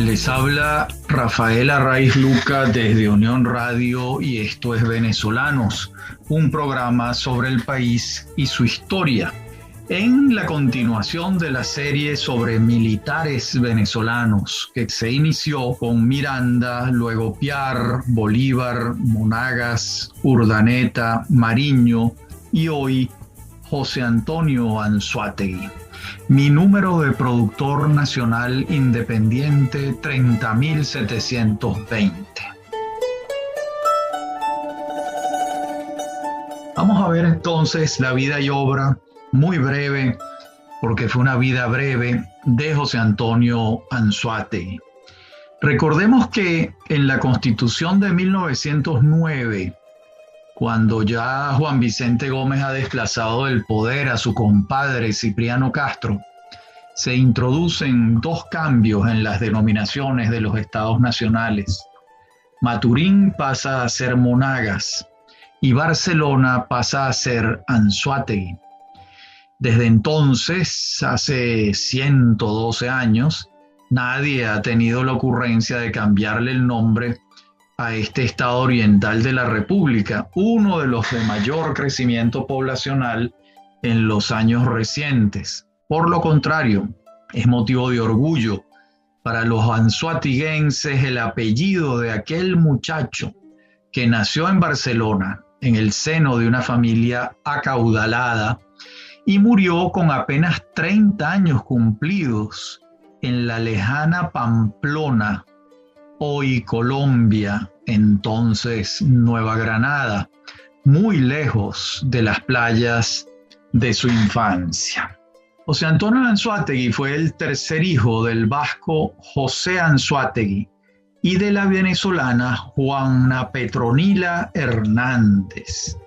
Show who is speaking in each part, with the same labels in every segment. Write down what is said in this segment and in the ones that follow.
Speaker 1: Les habla Rafael Arraiz Luca desde Unión Radio y esto es Venezolanos, un programa sobre el país y su historia. En la continuación de la serie sobre militares venezolanos que se inició con Miranda, luego Piar, Bolívar, Monagas, Urdaneta, Mariño y hoy José Antonio Anzoátegui. Mi número de productor nacional independiente 30.720. Vamos a ver entonces la vida y obra, muy breve, porque fue una vida breve, de José Antonio Anzoátegui. Recordemos que en la Constitución de 1909, cuando ya Juan Vicente Gómez ha desplazado del poder a su compadre Cipriano Castro, se introducen dos cambios en las denominaciones de los estados nacionales. Maturín pasa a ser Monagas y Barcelona pasa a ser Anzoátegui. Desde entonces, hace 112 años, nadie ha tenido la ocurrencia de cambiarle el nombre a este estado oriental de la República, uno de los de mayor crecimiento poblacional en los años recientes. Por lo contrario, es motivo de orgullo para los anzoatiguenses el apellido de aquel muchacho que nació en Barcelona, en el seno de una familia acaudalada, y murió con apenas 30 años cumplidos en la lejana Pamplona, hoy Colombia, entonces Nueva Granada, muy lejos de las playas de su infancia. José Antonio Anzoátegui fue el tercer hijo del vasco José Anzoátegui y de la venezolana Juana Petronila Hernández.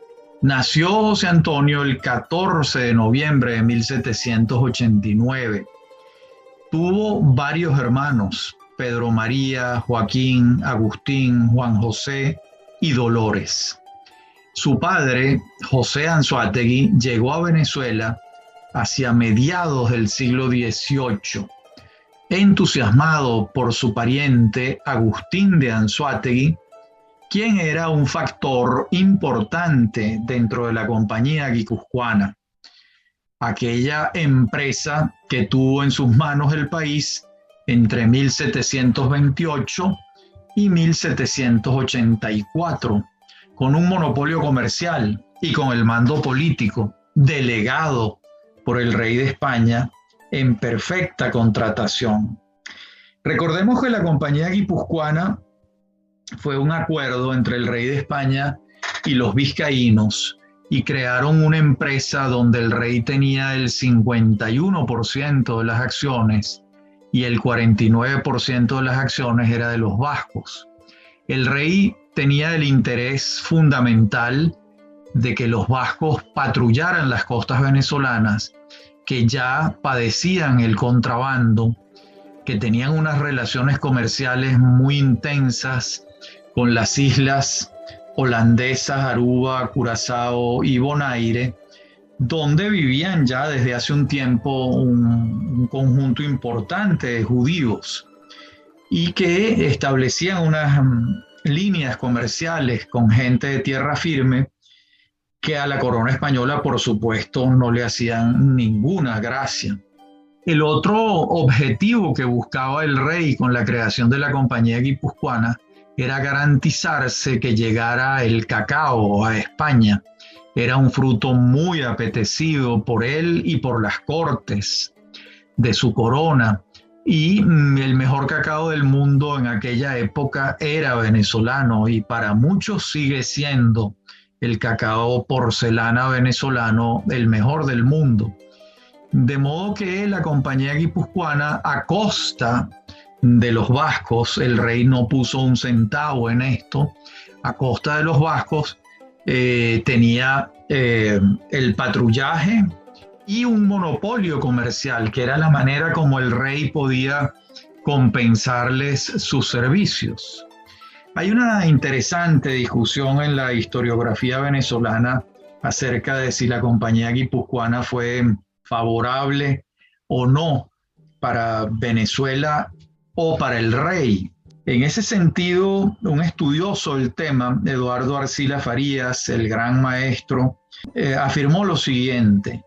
Speaker 1: Nació José Antonio el 14 de noviembre de 1789. Tuvo varios hermanos: Pedro María, Joaquín, Agustín, Juan José y Dolores. Su padre, José Anzoátegui, llegó a Venezuela hacia mediados del siglo XVIII, entusiasmado por su pariente Agustín de Anzoátegui, quien era un factor importante dentro de la Compañía Guipuzcoana, aquella empresa que tuvo en sus manos el país entre 1728 y 1784, con un monopolio comercial y con el mando político delegado por el rey de España en perfecta contratación. Recordemos que la Compañía Guipuzcoana fue un acuerdo entre el rey de España y los vizcaínos y crearon una empresa donde el rey tenía el 51% de las acciones y el 49% de las acciones era de los vascos. El rey tenía el interés fundamental de que los vascos patrullaran las costas venezolanas, que ya padecían el contrabando, que tenían unas relaciones comerciales muy intensas con las islas holandesas, Aruba, Curazao y Bonaire, donde vivían ya desde hace un tiempo un conjunto importante de judíos y que establecían unas líneas comerciales con gente de tierra firme que a la corona española, por supuesto, no le hacían ninguna gracia. El otro objetivo que buscaba el rey con la creación de la Compañía Guipuzcoana era garantizarse que llegara el cacao a España. Era un fruto muy apetecido por él y por las cortes de su corona. Y el mejor cacao del mundo en aquella época era venezolano y para muchos sigue siendo el cacao porcelana venezolano el mejor del mundo. De modo que la Compañía Guipuzcoana, a costa de los vascos, el rey no puso un centavo en esto, a costa de los vascos, tenía el patrullaje y un monopolio comercial, que era la manera como el rey podía compensarles sus servicios. Hay una interesante discusión en la historiografía venezolana acerca de si la Compañía Guipuzcoana fue favorable o no para Venezuela o para el rey. En ese sentido, un estudioso del tema, Eduardo Arcila Farías, el gran maestro, afirmó lo siguiente: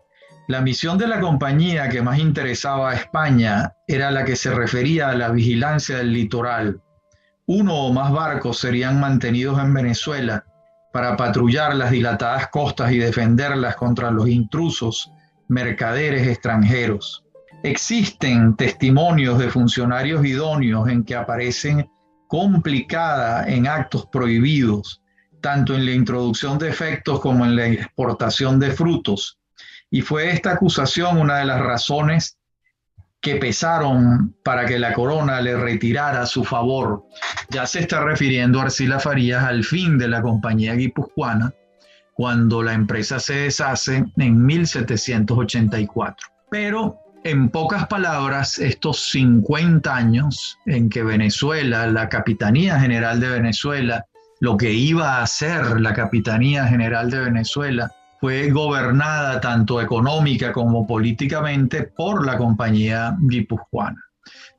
Speaker 1: la misión de la compañía que más interesaba a España era la que se refería a la vigilancia del litoral. Uno o más barcos serían mantenidos en Venezuela para patrullar las dilatadas costas y defenderlas contra los intrusos mercaderes extranjeros. Existen testimonios de funcionarios idóneos en que aparecen complicada en actos prohibidos, tanto en la introducción de efectos como en la exportación de frutos. Y fue esta acusación una de las razones que pesaron para que la corona le retirara su favor. Ya se está refiriendo Arcila Farías al fin de la Compañía Guipuzcoana, cuando la empresa se deshace en 1784. Pero, en pocas palabras, estos 50 años en que Venezuela, la Capitanía General de Venezuela, lo que iba a ser la Capitanía General de Venezuela, fue gobernada tanto económica como políticamente por la Compañía Guipuzcoana.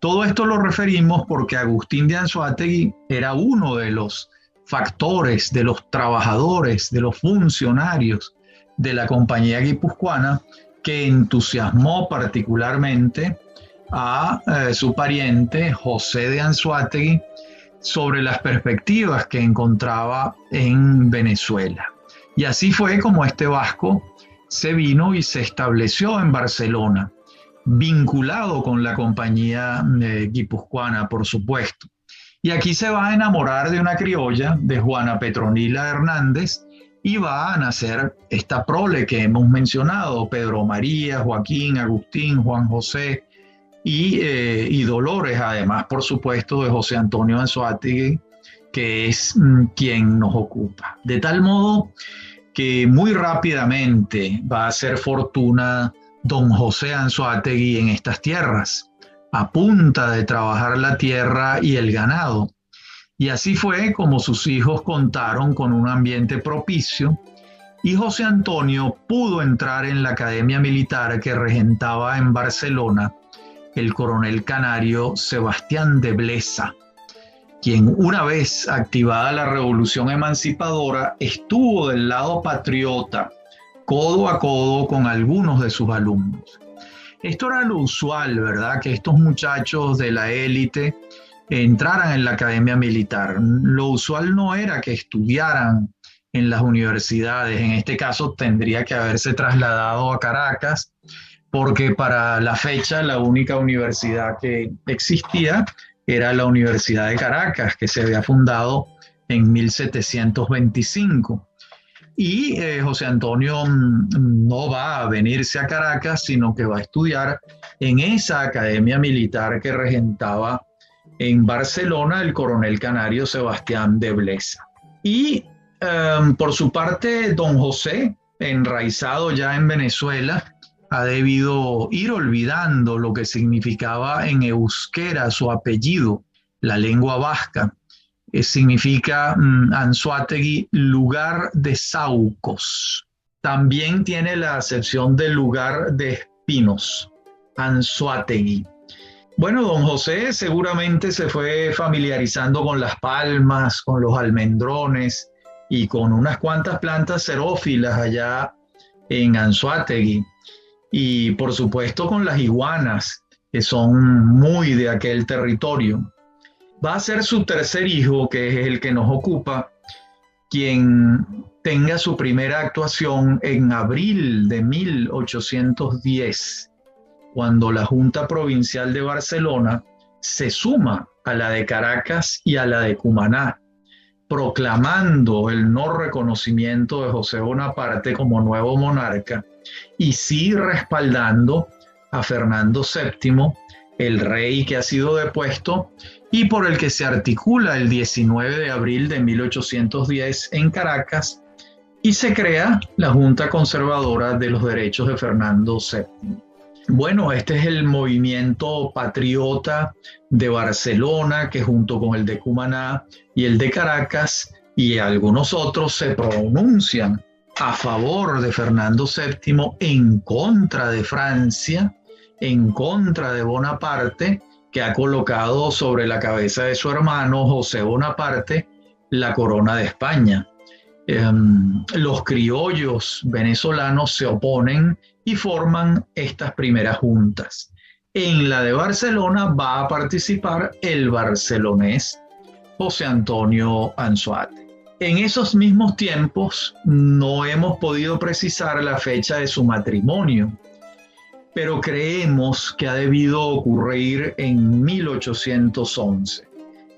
Speaker 1: Todo esto lo referimos porque Agustín de Anzoátegui era uno de los factores, de los trabajadores, de los funcionarios de la Compañía Guipuzcoana, que entusiasmó particularmente a su pariente José de Anzoátegui sobre las perspectivas que encontraba en Venezuela. Y así fue como este vasco se vino y se estableció en Barcelona, vinculado con la Compañía Guipuzcoana, por supuesto. Y aquí se va a enamorar de una criolla, de Juana Petronila Hernández, y va a nacer esta prole que hemos mencionado: Pedro María, Joaquín, Agustín, Juan José y Dolores, además, por supuesto, de José Antonio Anzoátegui, que es quien nos ocupa. De tal modo que muy rápidamente va a hacer fortuna don José Anzoátegui en estas tierras, a punta de trabajar la tierra y el ganado. Y así fue como sus hijos contaron con un ambiente propicio, y José Antonio pudo entrar en la academia militar que regentaba en Barcelona el coronel canario Sebastián de Blesa, quien, una vez activada la revolución emancipadora, estuvo del lado patriota, codo a codo con algunos de sus alumnos. Esto era lo usual, ¿verdad? Que estos muchachos de la élite entraran en la academia militar. Lo usual no era que estudiaran en las universidades. En este caso tendría que haberse trasladado a Caracas, porque para la fecha la única universidad que existía era la Universidad de Caracas, que se había fundado en 1725. Y José Antonio no va a venirse a Caracas, sino que va a estudiar en esa academia militar que regentaba en Barcelona el coronel canario Sebastián de Blesa. Y por su parte, don José, enraizado ya en Venezuela, ha debido ir olvidando lo que significaba en euskera su apellido, la lengua vasca. Significa Anzoátegui, lugar de saucos. También tiene la acepción del lugar de espinos, Anzoátegui. Bueno, don José seguramente se fue familiarizando con las palmas, con los almendrones y con unas cuantas plantas xerófilas allá en Anzoátegui. Y por supuesto con las iguanas, que son muy de aquel territorio. Va a ser su tercer hijo, que es el que nos ocupa, quien tenga su primera actuación en abril de 1810, cuando la Junta Provincial de Barcelona se suma a la de Caracas y a la de Cumaná, proclamando el no reconocimiento de José Bonaparte como nuevo monarca y sí respaldando a Fernando VII, el rey que ha sido depuesto y por el que se articula el 19 de abril de 1810 en Caracas, y se crea la Junta Conservadora de los Derechos de Fernando VII. Bueno, este es el movimiento patriota de Barcelona, que junto con el de Cumaná y el de Caracas y algunos otros se pronuncian a favor de Fernando VII, en contra de Francia, en contra de Bonaparte, que ha colocado sobre la cabeza de su hermano José Bonaparte la corona de España. Los criollos venezolanos se oponen y forman estas primeras juntas. En la de Barcelona va a participar el barcelonés José Antonio Anzoátegui. En esos mismos tiempos no hemos podido precisar la fecha de su matrimonio, pero creemos que ha debido ocurrir en 1811.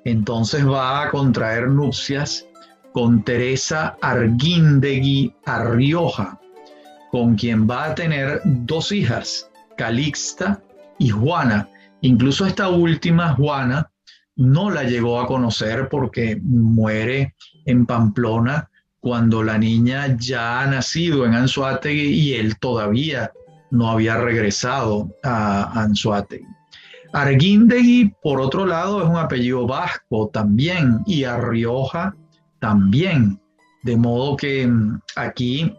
Speaker 1: Entonces va a contraer nupcias con Teresa Arguindegui Arrioja, con quien va a tener 2 hijas, Calixta y Juana. Incluso esta última, Juana, no la llegó a conocer porque muere en Pamplona cuando la niña ya ha nacido en Anzoátegui y él todavía no había regresado a Anzoátegui. Arguindegui, por otro lado, es un apellido vasco también, y Arrioja también, de modo que aquí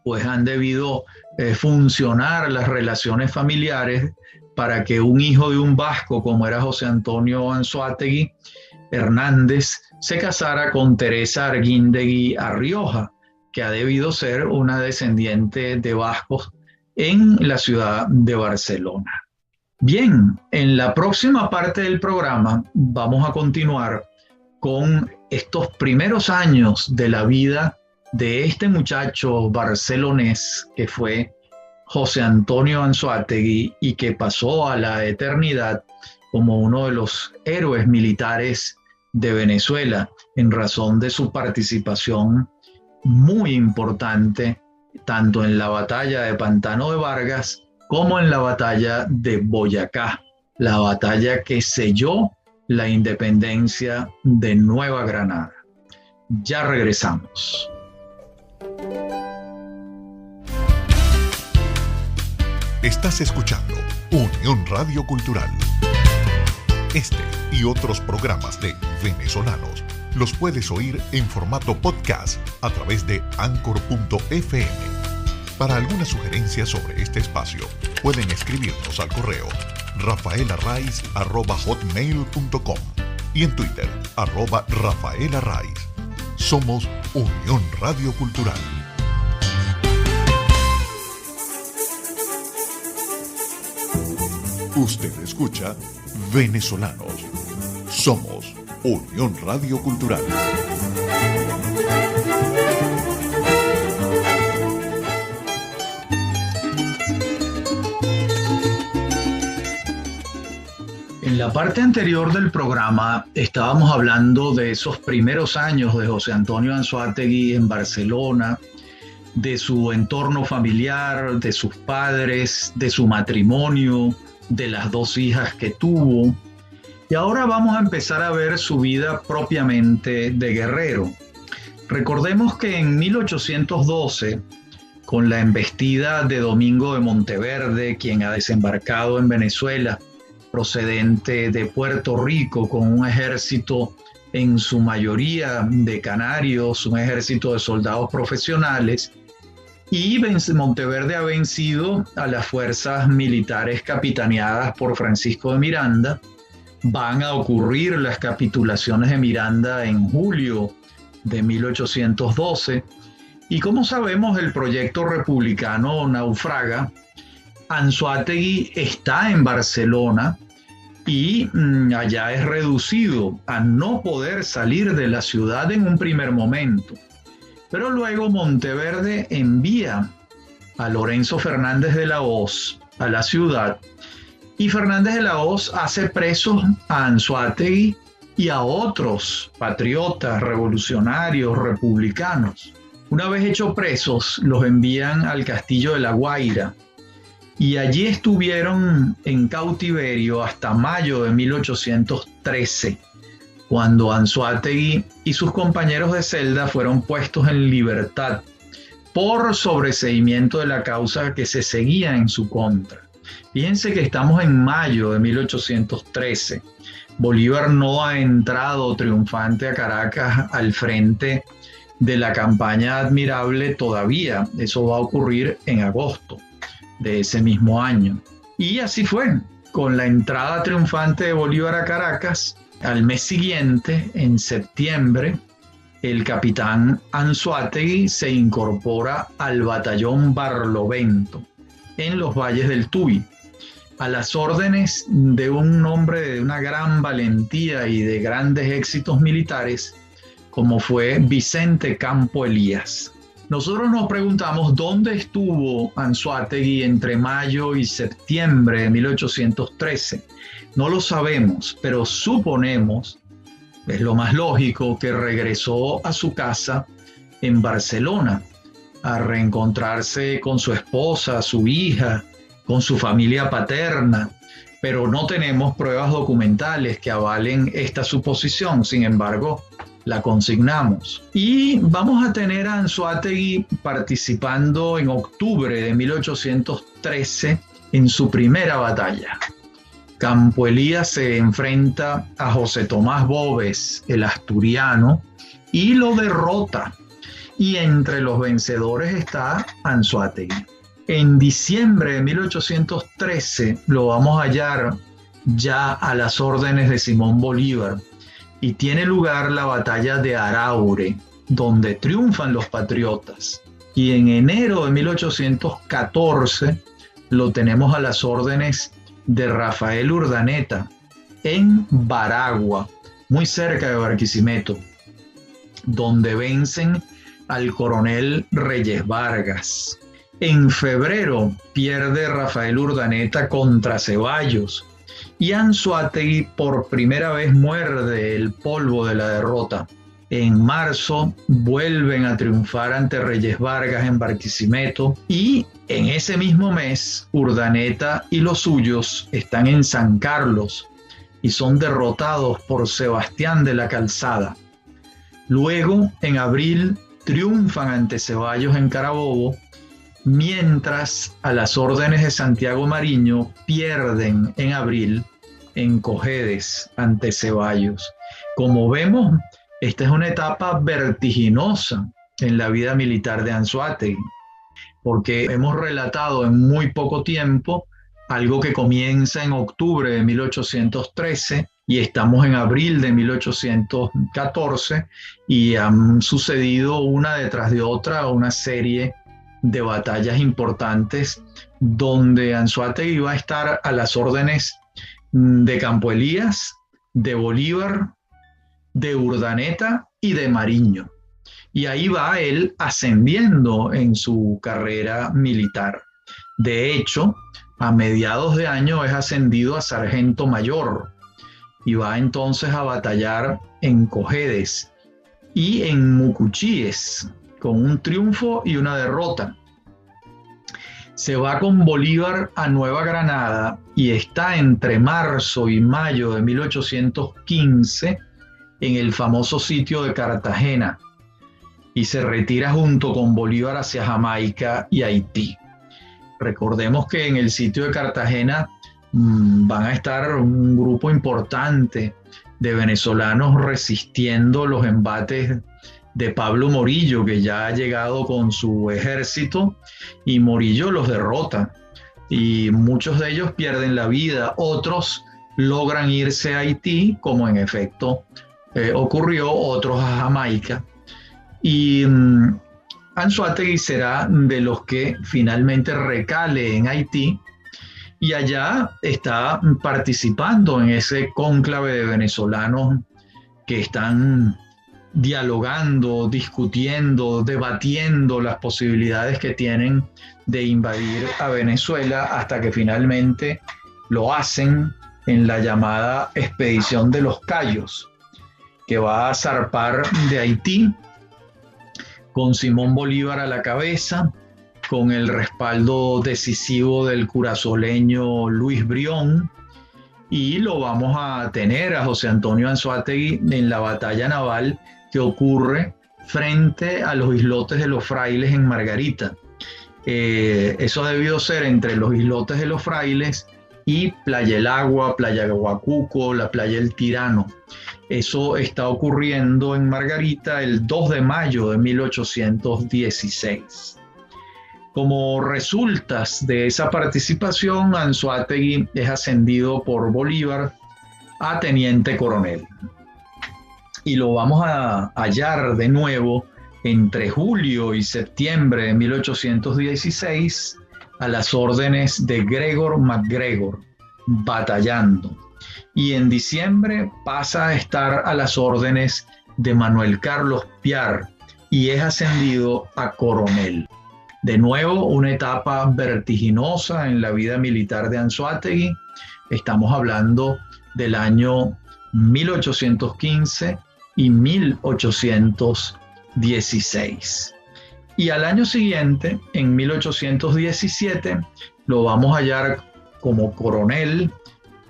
Speaker 1: pues han debido funcionar las relaciones familiares para que un hijo de un vasco como era José Antonio Anzoátegui Hernández se casara con Teresa Arguindegui Arrioja, que ha debido ser una descendiente de vascos en la ciudad de Barcelona. Bien, en la próxima parte del programa vamos a continuar con estos primeros años de la vida de este muchacho barcelonés que fue José Antonio Anzoátegui y que pasó a la eternidad como uno de los héroes militares de Venezuela en razón de su participación muy importante tanto en la batalla de Pantano de Vargas como en la batalla de Boyacá, la batalla que selló la independencia de Nueva Granada. Ya regresamos.
Speaker 2: Estás escuchando Unión Radio Cultural. Este y otros programas de Venezolanos los puedes oír en formato podcast a través de Anchor.fm. Para alguna sugerencia sobre este espacio, pueden escribirnos al correo rafaelarraiz@hotmail.com y en Twitter @rafaelarraiz. Somos Unión Radio Cultural. Usted escucha Venezolanos. Somos Unión Radio Cultural.
Speaker 1: En la parte anterior del programa estábamos hablando de esos primeros años de José Antonio Anzoátegui en Barcelona, de su entorno familiar, de sus padres, de su matrimonio, de las 2 hijas que tuvo. Y ahora vamos a empezar a ver su vida propiamente de guerrero. Recordemos que en 1812, con la embestida de Domingo de Monteverde, quien ha desembarcado en Venezuela, procedente de Puerto Rico, con un ejército en su mayoría de canarios, un ejército de soldados profesionales, y Monteverde ha vencido a las fuerzas militares capitaneadas por Francisco de Miranda. Van a ocurrir las capitulaciones de Miranda en julio de 1812, y como sabemos el proyecto republicano naufraga. Anzoátegui está en Barcelona y allá es reducido a no poder salir de la ciudad en un primer momento. Pero luego Monteverde envía a Lorenzo Fernández de la Hoz a la ciudad, y Fernández de la Hoz hace presos a Anzoátegui y a otros patriotas, revolucionarios, republicanos. Una vez hechos presos, los envían al castillo de La Guaira, y allí estuvieron en cautiverio hasta mayo de 1813, cuando Anzoátegui y sus compañeros de celda fueron puestos en libertad por sobreseimiento de la causa que se seguía en su contra. Fíjense que estamos en mayo de 1813. Bolívar no ha entrado triunfante a Caracas al frente de la campaña admirable todavía. Eso va a ocurrir en agosto de ese mismo año. Y así fue. con la entrada triunfante de Bolívar a Caracas, al mes siguiente, en septiembre, el capitán Anzoátegui se incorpora al batallón Barlovento en los valles del Tuy, a las órdenes de un hombre de una gran valentía y de grandes éxitos militares, como fue Vicente Campo Elías. Nosotros nos preguntamos dónde estuvo Anzoátegui entre mayo y septiembre de 1813. No lo sabemos, pero suponemos, es lo más lógico, que regresó a su casa en Barcelona a reencontrarse con su esposa, su hija, con su familia paterna, pero no tenemos pruebas documentales que avalen esta suposición. Sin embargo, la consignamos. Y vamos a tener a Anzoátegui participando en octubre de 1813 en su primera batalla. Campo Elías se enfrenta a José Tomás Boves, el asturiano, y lo derrota. Y entre los vencedores está Anzoátegui. En diciembre de 1813 lo vamos a hallar ya a las órdenes de Simón Bolívar y tiene lugar la batalla de Araure, donde triunfan los patriotas. Y en enero de 1814 lo tenemos a las órdenes de Rafael Urdaneta en Baragua, muy cerca de Barquisimeto, donde vencen al coronel Reyes Vargas. En febrero pierde Rafael Urdaneta contra Ceballos y Anzoátegui por primera vez muerde el polvo de la derrota. En marzo vuelven a triunfar ante Reyes Vargas en Barquisimeto y en ese mismo mes Urdaneta y los suyos están en San Carlos y son derrotados por Sebastián de la Calzada. Luego, en abril, triunfan ante Ceballos en Carabobo, mientras a las órdenes de Santiago Mariño pierden en abril en Cojedes ante Ceballos. Como vemos, esta es una etapa vertiginosa en la vida militar de Anzoátegui, porque hemos relatado en muy poco tiempo algo que comienza en octubre de 1813 y estamos en abril de 1814 y han sucedido una detrás de otra una serie de batallas importantes donde Anzoátegui va a estar a las órdenes de Campo Elías, de Bolívar, de Urdaneta y de Mariño. Y ahí va él ascendiendo en su carrera militar. De hecho, a mediados de año es ascendido a sargento mayor y va entonces a batallar en Cojedes y en Mucuchíes, con un triunfo y una derrota. Se va con Bolívar a Nueva Granada y está entre marzo y mayo de 1815 en el famoso sitio de Cartagena y se retira junto con Bolívar hacia Jamaica y Haití. Recordemos que en el sitio de Cartagena van a estar un grupo importante de venezolanos resistiendo los embates de Pablo Morillo, que ya ha llegado con su ejército y Morillo los derrota y muchos de ellos pierden la vida, otros logran irse a Haití, como en efecto ocurrió, otros a Jamaica. Y Anzoátegui será de los que finalmente recale en Haití y allá está participando en ese cónclave de venezolanos que están dialogando, discutiendo, debatiendo las posibilidades que tienen de invadir a Venezuela hasta que finalmente lo hacen en la llamada Expedición de los Cayos, que va a zarpar de Haití con Simón Bolívar a la cabeza, con el respaldo decisivo del curazoleño Luis Brión, y lo vamos a tener a José Antonio Anzoátegui en la batalla naval que ocurre frente a los islotes de los Frailes en Margarita. Eso ha debido ser entre los islotes de los Frailes y Playa El Agua, Playa Guacuco, la Playa El Tirano. Eso está ocurriendo en Margarita el 2 de mayo de 1816. Como resultas de esa participación, Anzoátegui es ascendido por Bolívar a teniente coronel. Y lo vamos a hallar de nuevo entre julio y septiembre de 1816 a las órdenes de Gregor MacGregor, batallando. Y en diciembre pasa a estar a las órdenes de Manuel Carlos Piar y es ascendido a coronel. De nuevo, una etapa vertiginosa en la vida militar de Anzoátegui. Estamos hablando del año 1815 y 1816. Y al año siguiente, en 1817, lo vamos a hallar como coronel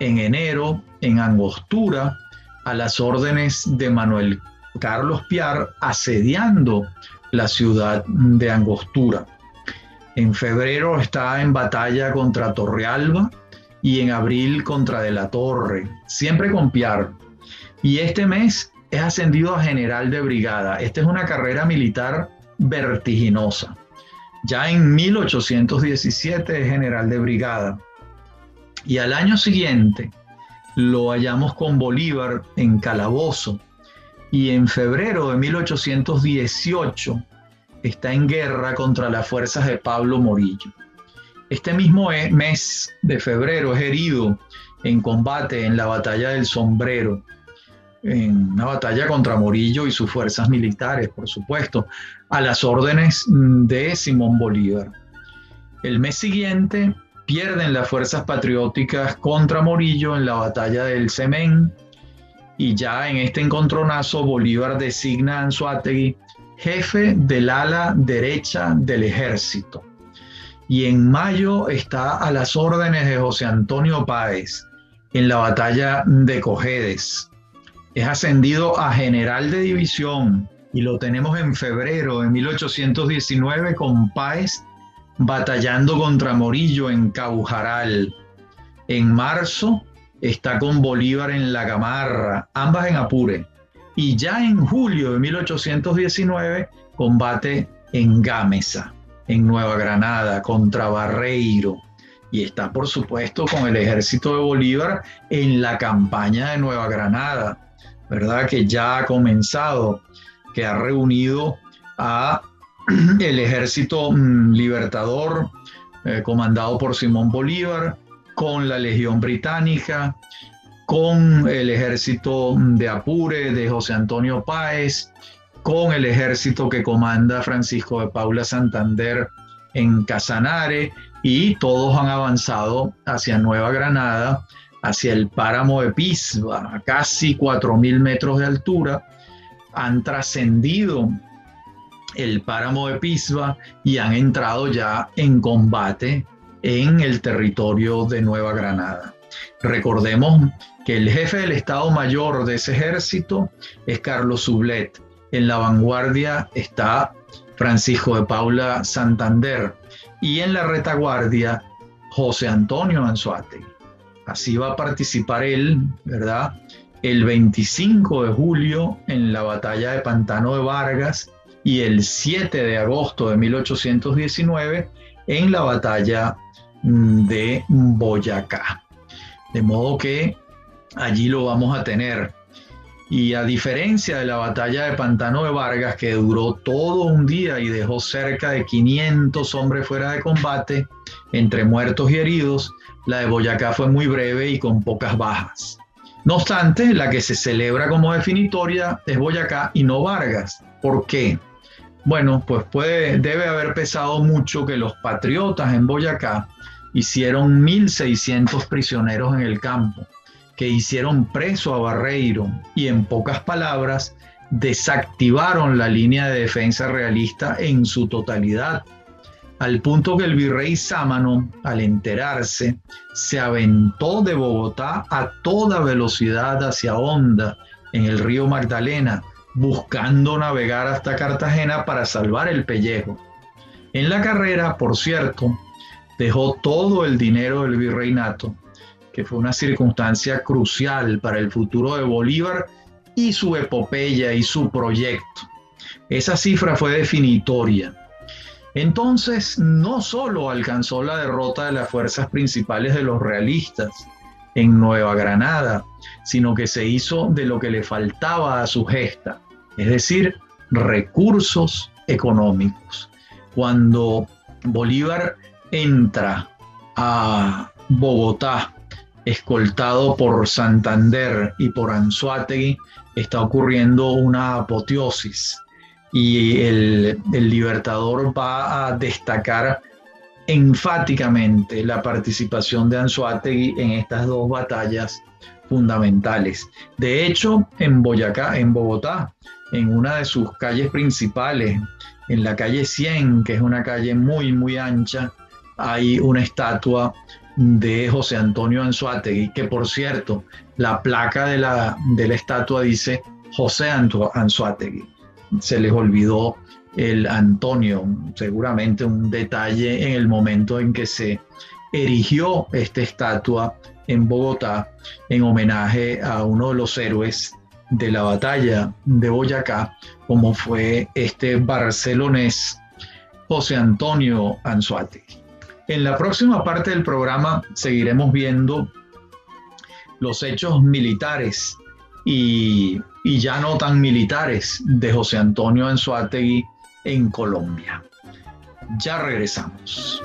Speaker 1: en enero en Angostura, a las órdenes de Manuel Carlos Piar, asediando la ciudad de Angostura. En febrero está en batalla contra Torrealba y en abril contra De la Torre, siempre con Piar. Y este mes es ascendido a general de brigada. Esta es una carrera militar vertiginosa. Ya en 1817 es general de brigada. Y al año siguiente lo hallamos con Bolívar en Calabozo. Y en febrero de 1818 está en guerra contra las fuerzas de Pablo Morillo. Este mismo mes de febrero es herido en combate en la batalla del Sombrero, en una batalla contra Morillo y sus fuerzas militares, por supuesto, a las órdenes de Simón Bolívar. El mes siguiente pierden las fuerzas patrióticas contra Morillo en la batalla del Cemén, y ya en este encontronazo Bolívar designa a Anzoátegui jefe del ala derecha del ejército. Y en mayo está a las órdenes de José Antonio Páez en la batalla de Cojedes. Es ascendido a general de división y lo tenemos en febrero de 1819 con Páez batallando contra Morillo en Caujaral. En marzo está con Bolívar en La Gamarra, ambas en Apure. Y ya en julio de 1819 combate en Gámeza, en Nueva Granada, contra Barreiro. Y está, por supuesto, con el ejército de Bolívar en la campaña de Nueva Granada, ¿verdad? Que ya ha comenzado, que ha reunido a el ejército libertador comandado por Simón Bolívar, con la Legión Británica, con el ejército de Apure de José Antonio Páez, con el ejército que comanda Francisco de Paula Santander en Casanare, y todos han avanzado hacia Nueva Granada, hacia el páramo de Pisba, a casi 4.000 metros de altura. Han trascendido el páramo de Pisba y han entrado ya en combate en el territorio de Nueva Granada. Recordemos que el jefe del Estado Mayor de ese ejército es Carlos Sublet. En la vanguardia está Francisco de Paula Santander y en la retaguardia José Antonio Anzoátegui. Así va a participar él, ¿verdad?, el 25 de julio en la batalla de Pantano de Vargas y el 7 de agosto de 1819 en la batalla de Boyacá. De modo que allí lo vamos a tener. Y a diferencia de la batalla de Pantano de Vargas, que duró todo un día y dejó cerca de 500 hombres fuera de combate, entre muertos y heridos, la de Boyacá fue muy breve y con pocas bajas. No obstante, la que se celebra como definitoria es Boyacá y no Vargas. ¿Por qué? Bueno, pues debe haber pesado mucho que los patriotas en Boyacá hicieron 1.600 prisioneros en el campo, que hicieron preso a Barreiro y, en pocas palabras, desactivaron la línea de defensa realista en su totalidad, al punto que el virrey Sámano, al enterarse, se aventó de Bogotá a toda velocidad hacia Honda, en el río Magdalena, buscando navegar hasta Cartagena para salvar el pellejo. En la carrera, por cierto, dejó todo el dinero del virreinato, que fue una circunstancia crucial para el futuro de Bolívar y su epopeya y su proyecto. Esa cifra fue definitoria. Entonces, no solo alcanzó la derrota de las fuerzas principales de los realistas en Nueva Granada, sino que se hizo de lo que le faltaba a su gesta, es decir, recursos económicos. Cuando Bolívar entra a Bogotá, escoltado por Santander y por Anzoátegui, está ocurriendo una apoteosis y el Libertador va a destacar enfáticamente la participación de Anzoátegui en estas dos batallas fundamentales. De hecho, en Bogotá, en una de sus calles principales, en la calle 100, que es una calle muy, muy ancha, hay una estatua de José Antonio Anzoátegui, que por cierto, la placa de la estatua dice José Anzoátegui. Se les olvidó el Antonio, seguramente un detalle en el momento en que se erigió esta estatua en Bogotá en homenaje a uno de los héroes de la batalla de Boyacá, como fue este barcelonés José Antonio Anzoátegui. En la próxima parte del programa seguiremos viendo los hechos militares y ya no tan militares de José Antonio Anzoátegui en Colombia. Ya regresamos.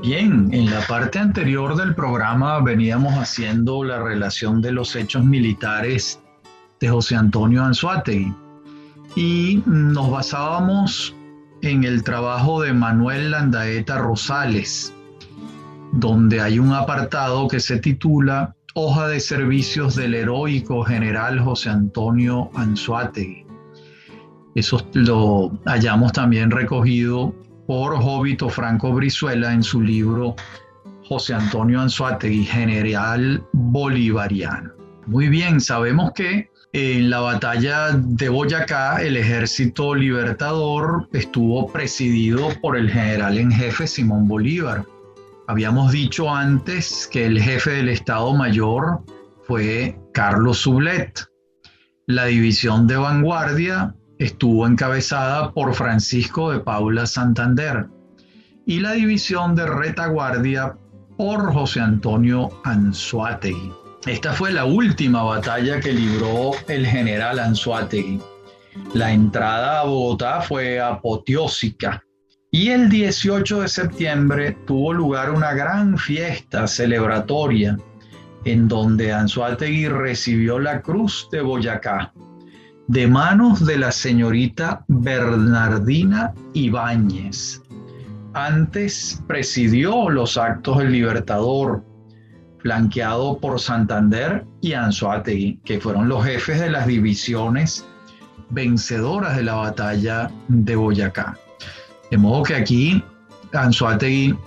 Speaker 1: Bien, en la parte anterior del programa veníamos haciendo la relación de los hechos militares de José Antonio Anzoátegui y nos basábamos en el trabajo de Manuel Landaeta Rosales, donde hay un apartado que se titula Hoja de servicios del heroico general José Antonio Anzoátegui. Eso lo hallamos también recogido por Jovito Franco Brizuela en su libro José Antonio Anzoátegui, general bolivariano. Muy bien, sabemos que en la batalla de Boyacá el ejército libertador estuvo presidido por el general en jefe Simón Bolívar. Habíamos dicho antes que el jefe del Estado Mayor fue Carlos Sublet. La división de vanguardia estuvo encabezada por Francisco de Paula Santander y la división de retaguardia por José Antonio Anzoátegui. Esta fue la última batalla que libró el general Anzoátegui. La entrada a Bogotá fue apoteósica y el 18 de septiembre tuvo lugar una gran fiesta celebratoria en donde Anzoátegui recibió la Cruz de Boyacá de manos de la señorita Bernardina Ibáñez. Antes presidió los actos del Libertador, flanqueado por Santander y Anzoátegui, que fueron los jefes de las divisiones vencedoras de la batalla de Boyacá. De modo que aquí Anzoátegui,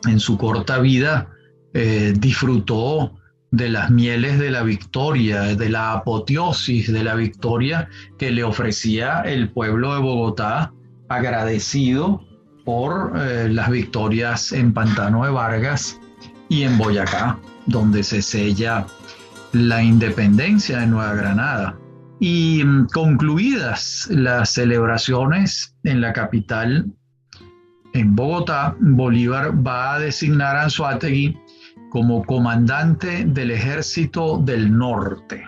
Speaker 1: en su corta vida, disfrutó de las mieles de la victoria, de la apoteosis de la victoria que le ofrecía el pueblo de Bogotá, agradecido por las victorias en Pantano de Vargas y en Boyacá, donde se sella la independencia de Nueva Granada. Y concluidas las celebraciones en la capital, en Bogotá, Bolívar va a designar a Anzoátegui como comandante del Ejército del Norte.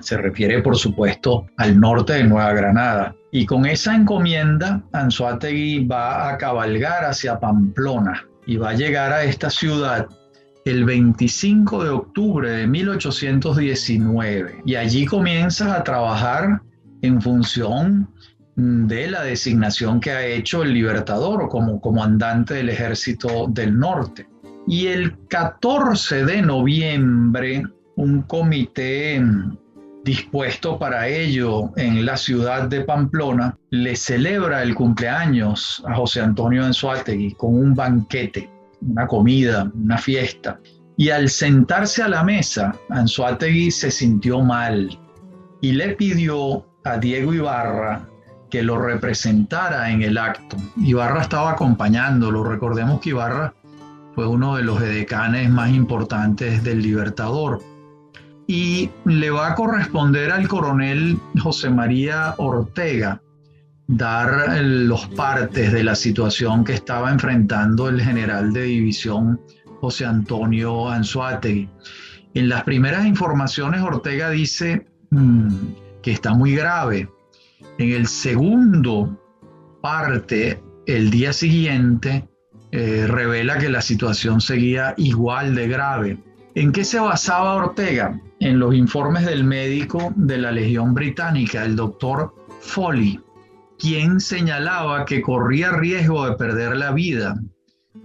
Speaker 1: Se refiere, por supuesto, al norte de Nueva Granada. Y con esa encomienda, Anzoátegui va a cabalgar hacia Pamplona y va a llegar a esta ciudad el 25 de octubre de 1819. Y allí comienza a trabajar en función de la designación que ha hecho el Libertador como comandante del Ejército del Norte. Y el 14 de noviembre, un comité dispuesto para ello en la ciudad de Pamplona le celebra el cumpleaños a José Antonio Anzoátegui con un banquete, una comida, una fiesta. Y al sentarse a la mesa, Anzoátegui se sintió mal y le pidió a Diego Ibarra que lo representara en el acto. Ibarra estaba acompañándolo. Recordemos que Ibarra fue uno de los edecanes más importantes del Libertador. Y le va a corresponder al coronel José María Ortega dar los partes de la situación que estaba enfrentando el general de división José Antonio Anzoátegui. En las primeras informaciones Ortega dice que está muy grave. En el segundo parte, el día siguiente, revela que la situación seguía igual de grave. ¿En qué se basaba Ortega? En los informes del médico de la Legión Británica, el doctor Foley, quien señalaba que corría riesgo de perder la vida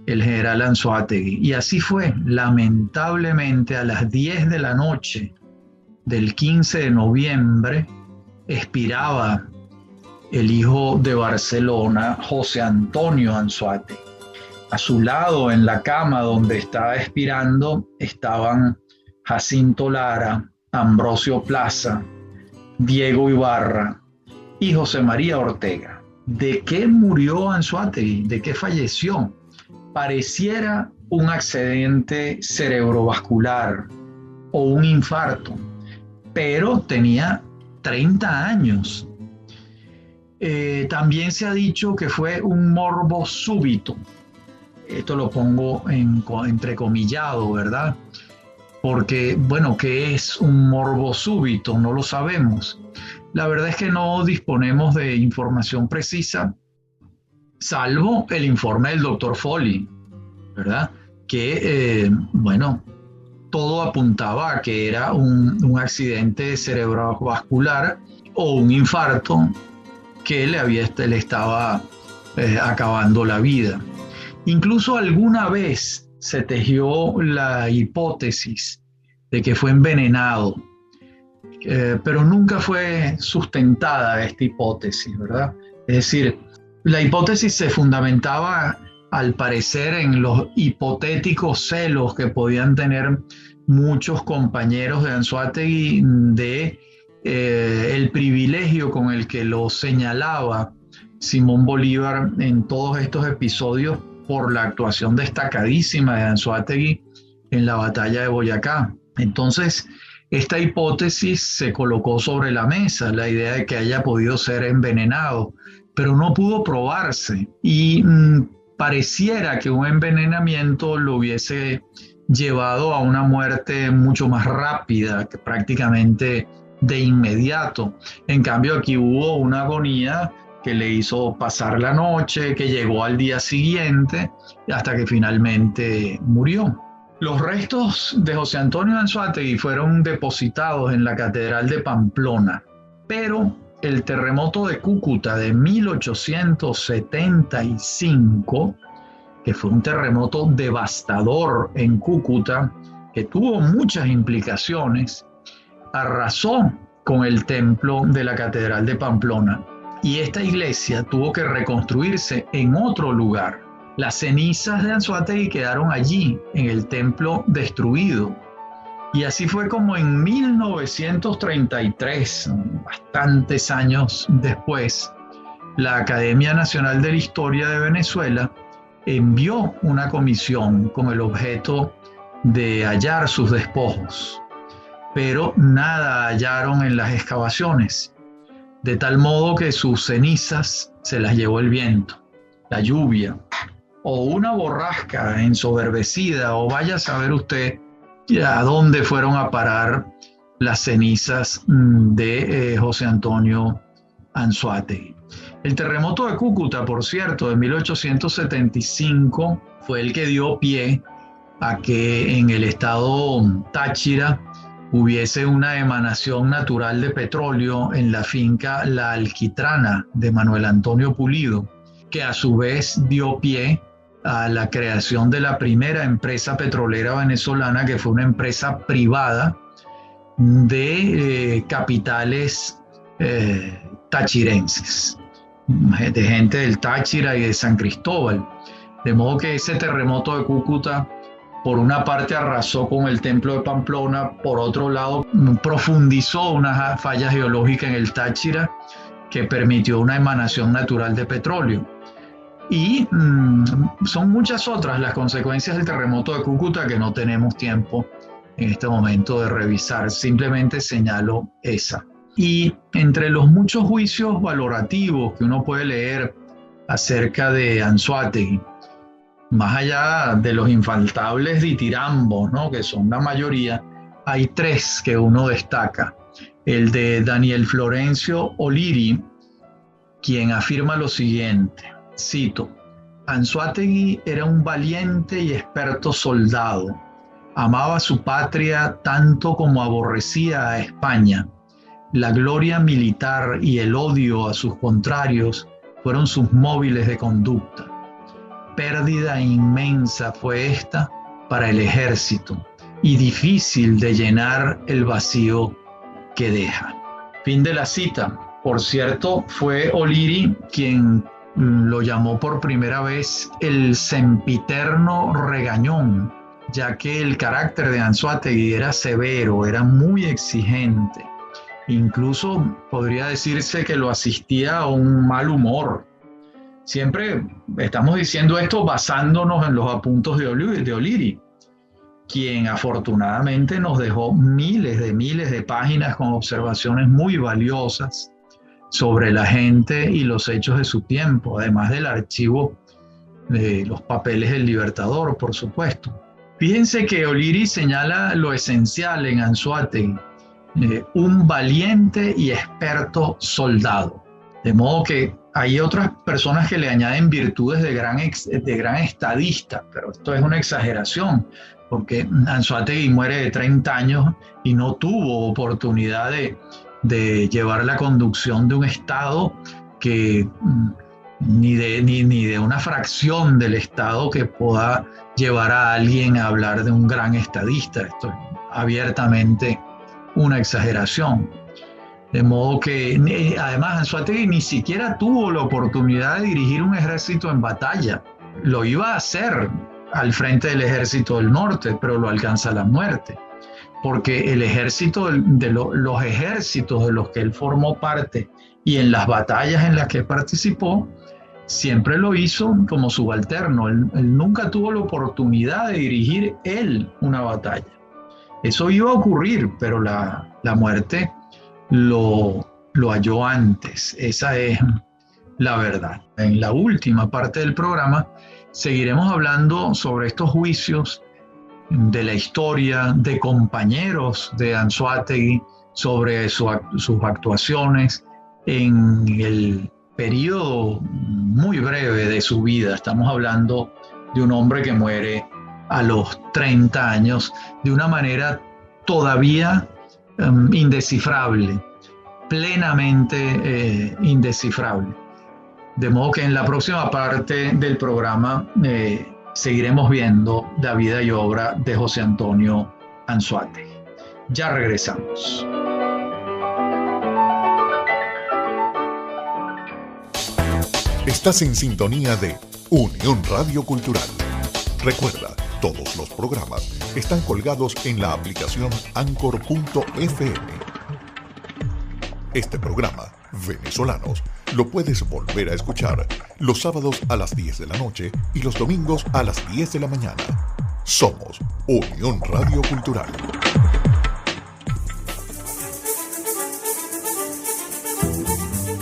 Speaker 1: el general Anzoátegui. Y así fue. Lamentablemente, a las 10 de la noche del 15 de noviembre, expiraba el hijo de Barcelona, José Antonio Anzoátegui. A su lado, en la cama donde estaba expirando, estaban Jacinto Lara, Ambrosio Plaza, Diego Ibarra y José María Ortega. ¿De qué murió Anzoátegui? ¿De qué falleció? Pareciera un accidente cerebrovascular o un infarto, pero tenía 30 años. También se ha dicho que fue un morbo súbito. Esto lo pongo entrecomillado, ¿verdad? Porque, bueno, ¿qué es un morbo súbito? No lo sabemos. La verdad es que no disponemos de información precisa, salvo el informe del doctor Foley, ¿verdad? Que, bueno, todo apuntaba a que era un accidente cerebrovascular o un infarto que le estaba acabando la vida. Incluso alguna vez se tejió la hipótesis de que fue envenenado, pero nunca fue sustentada esta hipótesis, ¿verdad? Es decir, la hipótesis se fundamentaba al parecer en los hipotéticos celos que podían tener muchos compañeros de Anzoátegui de el privilegio con el que lo señalaba Simón Bolívar en todos estos episodios por la actuación destacadísima de Anzoátegui en la batalla de Boyacá. Entonces, esta hipótesis se colocó sobre la mesa, la idea de que haya podido ser envenenado, pero no pudo probarse y pareciera que un envenenamiento lo hubiese llevado a una muerte mucho más rápida, que prácticamente de inmediato. En cambio, aquí hubo una agonía que le hizo pasar la noche, que llegó al día siguiente, hasta que finalmente murió. Los restos de José Antonio Anzoátegui fueron depositados en la Catedral de Pamplona, pero el terremoto de Cúcuta de 1875, que fue un terremoto devastador en Cúcuta, que tuvo muchas implicaciones, arrasó con el templo de la Catedral de Pamplona. Y esta iglesia tuvo que reconstruirse en otro lugar. Las cenizas de Anzoátegui quedaron allí, en el templo destruido. Y así fue como en 1933, bastantes años después, la Academia Nacional de la Historia de Venezuela envió una comisión con el objeto de hallar sus despojos. Pero nada hallaron en las excavaciones, de tal modo que sus cenizas se las llevó el viento, la lluvia, o una borrasca ensoberbecida, o vaya a saber usted a dónde fueron a parar las cenizas de José Antonio Anzoátegui. El terremoto de Cúcuta, por cierto, de 1875, fue el que dio pie a que en el estado Táchira hubiese una emanación natural de petróleo en la finca La Alquitrana de Manuel Antonio Pulido, que a su vez dio pie a la creación de la primera empresa petrolera venezolana, que fue una empresa privada de capitales tachirenses, de gente del Táchira y de San Cristóbal. De modo que ese terremoto de Cúcuta, por una parte arrasó con el templo de Pamplona, por otro lado profundizó una falla geológica en el Táchira que permitió una emanación natural de petróleo. Y son muchas otras las consecuencias del terremoto de Cúcuta que no tenemos tiempo en este momento de revisar. Simplemente señalo esa. Y entre los muchos juicios valorativos que uno puede leer acerca de Anzoátegui, más allá de los infaltables ditirambos, ¿no?, que son la mayoría, hay tres que uno destaca. El de Daniel Florencio O'Leary, quien afirma lo siguiente, cito: Anzoátegui era un valiente y experto soldado. Amaba a su patria tanto como aborrecía a España. La gloria militar y el odio a sus contrarios fueron sus móviles de conducta. Pérdida inmensa fue esta para el ejército y difícil de llenar el vacío que deja. Fin de la cita. Por cierto, fue O'Leary quien lo llamó por primera vez el sempiterno regañón, ya que el carácter de Anzoátegui era severo, era muy exigente. Incluso podría decirse que lo asistía a un mal humor. Siempre estamos diciendo esto basándonos en los apuntes de O'Leary, quien afortunadamente nos dejó miles de páginas con observaciones muy valiosas sobre la gente y los hechos de su tiempo, además del archivo de los papeles del Libertador, por supuesto. Fíjense que O'Leary señala lo esencial en Anzoátegui, un valiente y experto soldado. De modo que hay otras personas que le añaden virtudes de gran estadista, pero esto es una exageración, porque Anzoátegui muere de 30 años y no tuvo oportunidad de llevar la conducción de un Estado que ni de una fracción del Estado que pueda llevar a alguien a hablar de un gran estadista. Esto es abiertamente una exageración. De modo que, además, Anzoátegui ni siquiera tuvo la oportunidad de dirigir un ejército en batalla. Lo iba a hacer al frente del ejército del norte, pero lo alcanza la muerte. Porque el ejército, los ejércitos de los que él formó parte y en las batallas en las que participó, siempre lo hizo como subalterno. Él nunca tuvo la oportunidad de dirigir él una batalla. Eso iba a ocurrir, pero la muerte lo halló antes. Esa es la verdad. En la última parte del programa seguiremos hablando sobre estos juicios, de la historia, de compañeros de Anzoátegui, sobre sus actuaciones en el periodo muy breve de su vida. Estamos hablando de un hombre que muere a los 30 años de una manera todavía indescifrable, plenamente indescifrable. De modo que en la próxima parte del programa seguiremos viendo la vida y obra de José Antonio Anzoátegui. Ya regresamos.
Speaker 2: Estás en sintonía de Unión Radio Cultural. Recuerda, todos los programas están colgados en la aplicación Anchor.fm. Este programa, Venezolanos, lo puedes volver a escuchar los sábados a las 10 de la noche y los domingos a las 10 de la mañana. Somos Unión Radio Cultural.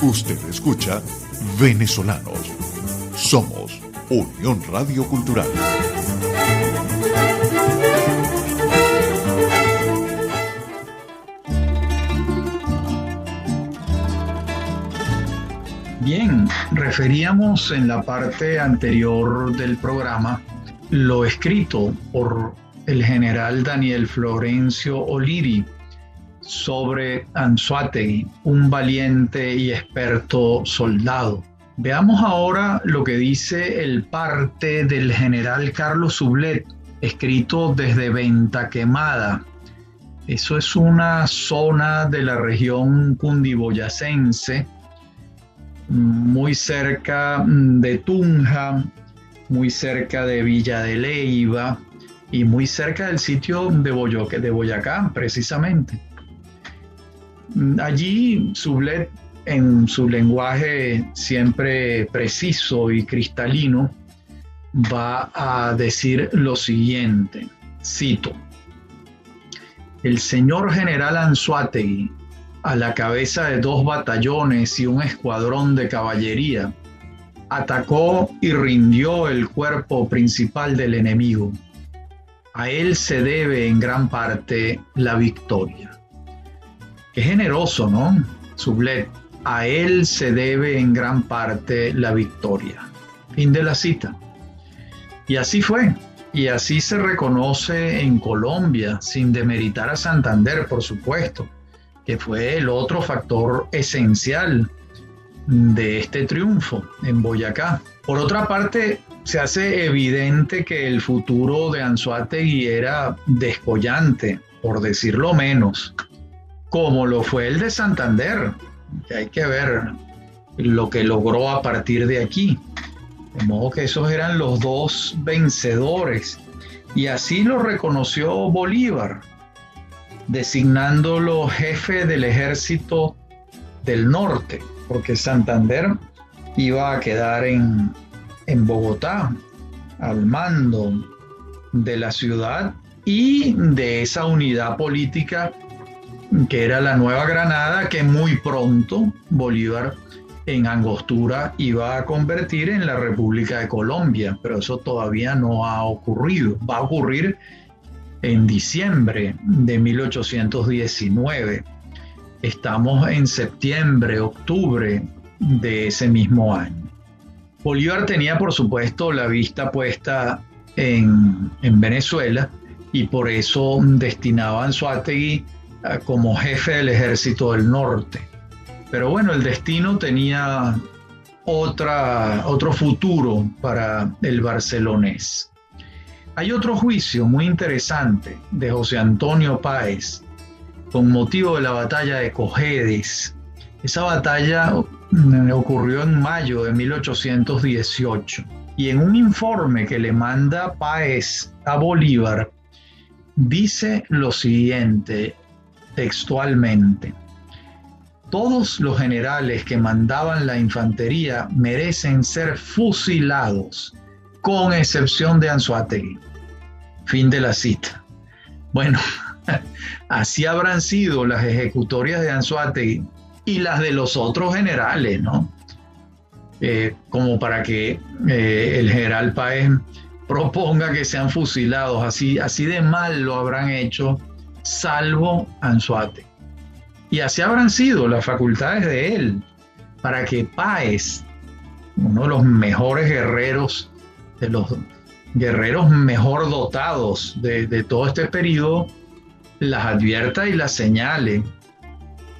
Speaker 2: Usted escucha Venezolanos. Somos Unión Radio Cultural.
Speaker 1: Bien, referíamos en la parte anterior del programa lo escrito por el general Daniel Florencio O'Leary sobre Anzoátegui, un valiente y experto soldado. Veamos ahora lo que dice el parte del general Carlos Sublet, escrito desde Venta Quemada. Eso es una zona de la región cundiboyacense, muy cerca de Tunja, muy cerca de Villa de Leyva y muy cerca del sitio de Boyacá, precisamente. Allí Sublet en su lenguaje siempre preciso y cristalino, va a decir lo siguiente, cito: el señor general Anzoátegui, a la cabeza de 2 batallones y un escuadrón de caballería, atacó y rindió el cuerpo principal del enemigo. A él se debe en gran parte la victoria. Qué generoso, ¿no? Sublet. A él se debe en gran parte la victoria. Fin de la cita. Y así fue. Y así se reconoce en Colombia, sin demeritar a Santander, por supuesto, que fue el otro factor esencial de este triunfo en Boyacá. Por otra parte, se hace evidente que el futuro de Anzoátegui era descollante, por decirlo menos, como lo fue el de Santander, que hay que ver lo que logró a partir de aquí. De modo que esos eran los 2 vencedores, y así lo reconoció Bolívar, designándolo jefe del ejército del norte, porque Santander iba a quedar en Bogotá, al mando de la ciudad y de esa unidad política que era la Nueva Granada, que muy pronto Bolívar en Angostura iba a convertir en la República de Colombia, pero eso todavía no ha ocurrido. Va a ocurrir en diciembre de 1819. Estamos en septiembre, octubre de ese mismo año. Bolívar tenía, por supuesto, la vista puesta en Venezuela, y por eso destinaba a Anzoátegui como jefe del ejército del norte. Pero bueno, el destino tenía otro futuro para el barcelonés. Hay otro juicio muy interesante de José Antonio Páez con motivo de la batalla de Cojedes. Esa batalla ocurrió en mayo de 1818, y en un informe que le manda Páez a Bolívar dice lo siguiente textualmente: todos los generales que mandaban la infantería merecen ser fusilados, con excepción de Anzoátegui. Fin de la cita. Bueno, así habrán sido las ejecutorias de Anzoátegui y las de los otros generales, ¿no? Como para que el general Páez proponga que sean fusilados. Así de mal lo habrán hecho, salvo Anzoátegui. Y así habrán sido las facultades de él, para que Páez, uno de los mejores guerreros, de los guerreros mejor dotados de todo este periodo, las advierta y las señale,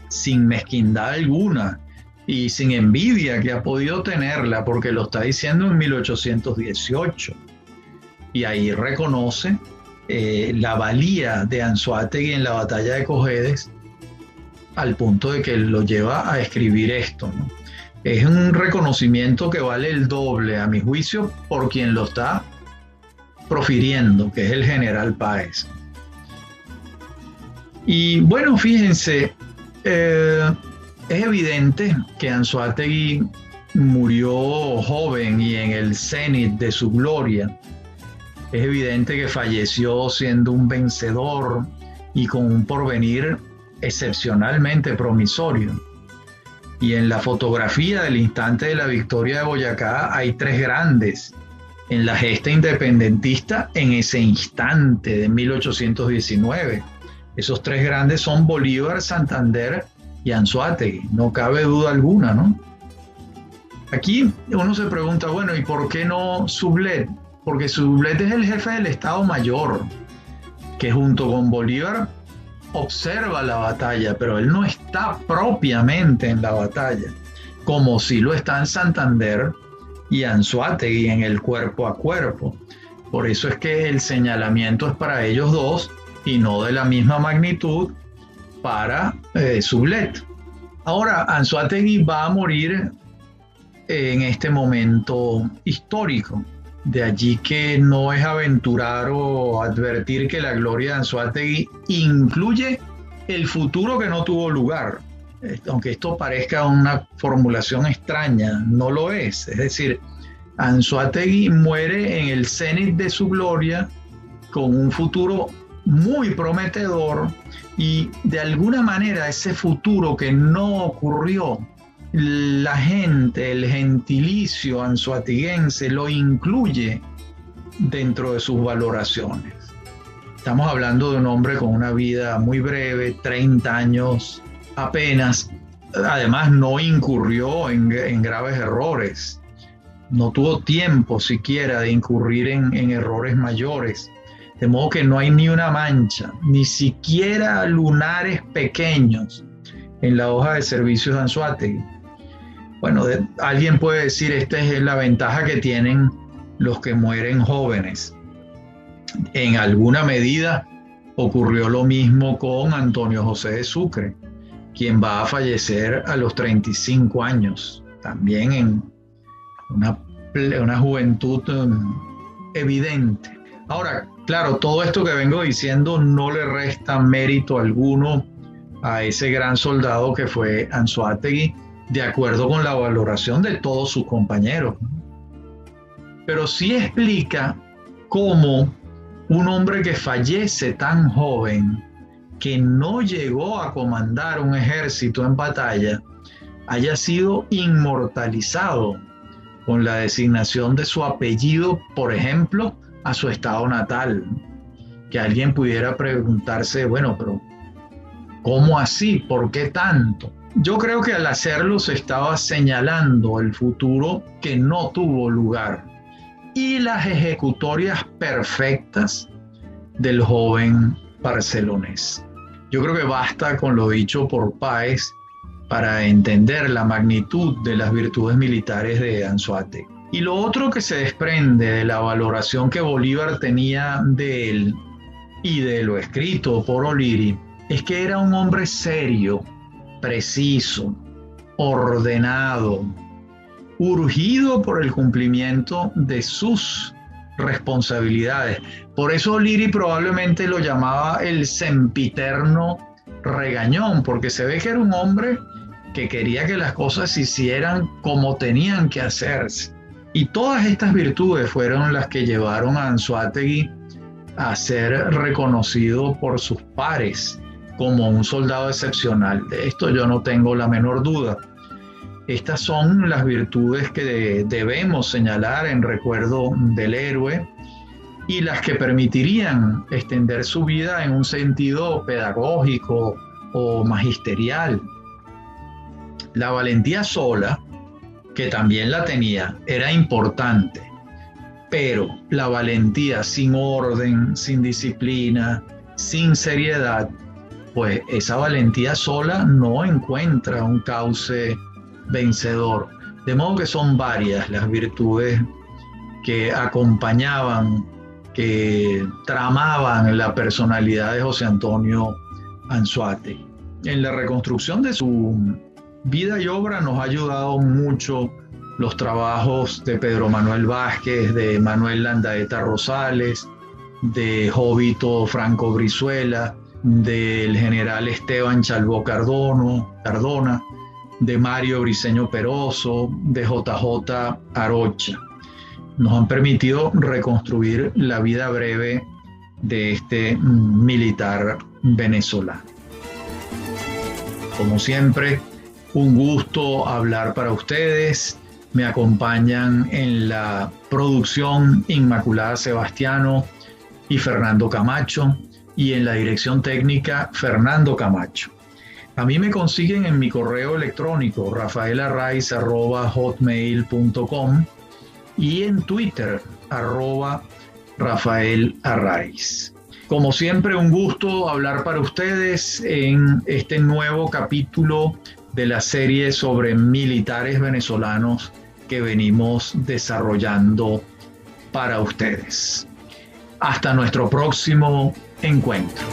Speaker 1: sin mezquindad alguna y sin envidia que ha podido tenerla, porque lo está diciendo en 1818. Y ahí reconoce la valía de Anzoátegui en la batalla de Cojedes, al punto de que lo lleva a escribir esto, ¿no? Es un reconocimiento que vale el doble, a mi juicio, por quien lo está profiriendo, que es el general Páez. Y bueno, fíjense, es evidente que Anzoátegui murió joven y en el cenit de su gloria. Es evidente que falleció siendo un vencedor y con un porvenir excepcionalmente promisorio. Y en la fotografía del instante de la victoria de Boyacá hay 3 grandes en la gesta independentista en ese instante de 1819. Esos 3 grandes son Bolívar, Santander y Anzoátegui, no cabe duda alguna, ¿no? Aquí uno se pregunta, bueno, ¿y por qué no Sublet? Porque Sublet es el jefe del Estado Mayor, que junto con Bolívar observa la batalla, pero él no está propiamente en la batalla, como si lo está en Santander y Anzoátegui en el cuerpo a cuerpo. Por eso es que el señalamiento es para ellos dos y no de la misma magnitud para Sublet. Ahora, Anzoátegui va a morir en este momento histórico. De allí que no es aventurar o advertir que la gloria de Anzoátegui incluye el futuro que no tuvo lugar. aunque esto parezca una formulación extraña, no lo es. Es decir, Anzoátegui muere en el cenit de su gloria, con un futuro muy prometedor, y de alguna manera ese futuro que no ocurrió, la gente, el gentilicio anzoatiguense lo incluye dentro de sus valoraciones. Estamos hablando de un hombre con una vida muy breve, 30 años apenas. Además, no incurrió en graves errores. No tuvo tiempo siquiera de incurrir en errores mayores. De modo que no hay ni una mancha, ni siquiera lunares pequeños en la hoja de servicios de Anzoátegui. Bueno, alguien puede decir, esta es la ventaja que tienen los que mueren jóvenes. En alguna medida ocurrió lo mismo con Antonio José de Sucre, quien va a fallecer a los 35 años, también en una juventud evidente. Ahora, claro, todo esto que vengo diciendo no le resta mérito alguno a ese gran soldado que fue Anzoátegui, de acuerdo con la valoración de todos sus compañeros. Pero sí explica cómo un hombre que fallece tan joven, que no llegó a comandar un ejército en batalla, haya sido inmortalizado con la designación de su apellido, por ejemplo, a su estado natal. Que alguien pudiera preguntarse, bueno, pero ¿cómo así? ¿Por qué tanto? Yo creo que al hacerlo se estaba señalando el futuro que no tuvo lugar y las ejecutorias perfectas del joven barcelonés. Yo creo que basta con lo dicho por Páez para entender la magnitud de las virtudes militares de Anzoátegui. Y lo otro que se desprende de la valoración que Bolívar tenía de él y de lo escrito por O'Leary es que era un hombre serio, preciso, ordenado, urgido por el cumplimiento de sus responsabilidades. Por eso O'Leary probablemente lo llamaba el sempiterno regañón, porque se ve que era un hombre que quería que las cosas se hicieran como tenían que hacerse. Y todas estas virtudes fueron las que llevaron a Anzoátegui a ser reconocido por sus pares como un soldado excepcional. De esto yo no tengo la menor duda. Estas son las virtudes que debemos señalar en recuerdo del héroe y las que permitirían extender su vida en un sentido pedagógico o magisterial. La valentía sola, que también la tenía, era importante, pero la valentía sin orden, sin disciplina, sin seriedad, pues esa valentía sola no encuentra un cauce vencedor. De modo que son varias las virtudes que acompañaban, que tramaban la personalidad de José Antonio Anzoátegui. En la reconstrucción de su vida y obra nos ha ayudado mucho los trabajos de Pedro Manuel Vázquez, de Manuel Landaeta Rosales, de Jovito Franco Brizuela, del general Esteban Chalbó Cardona, de Mario Briceño Peroso, de JJ Arocha. Nos han permitido reconstruir la vida breve de este militar venezolano. Como siempre, un gusto hablar para ustedes. Me acompañan en la producción Inmaculada Sebastiano y Fernando Camacho, y en la dirección técnica Fernando Camacho. A mí me consiguen en mi correo electrónico rafaelarraiz@hotmail.com y en Twitter @RafaelArraiz. Como siempre, un gusto hablar para ustedes en este nuevo capítulo de la serie sobre militares venezolanos que venimos desarrollando para ustedes. Hasta nuestro próximo encuentro.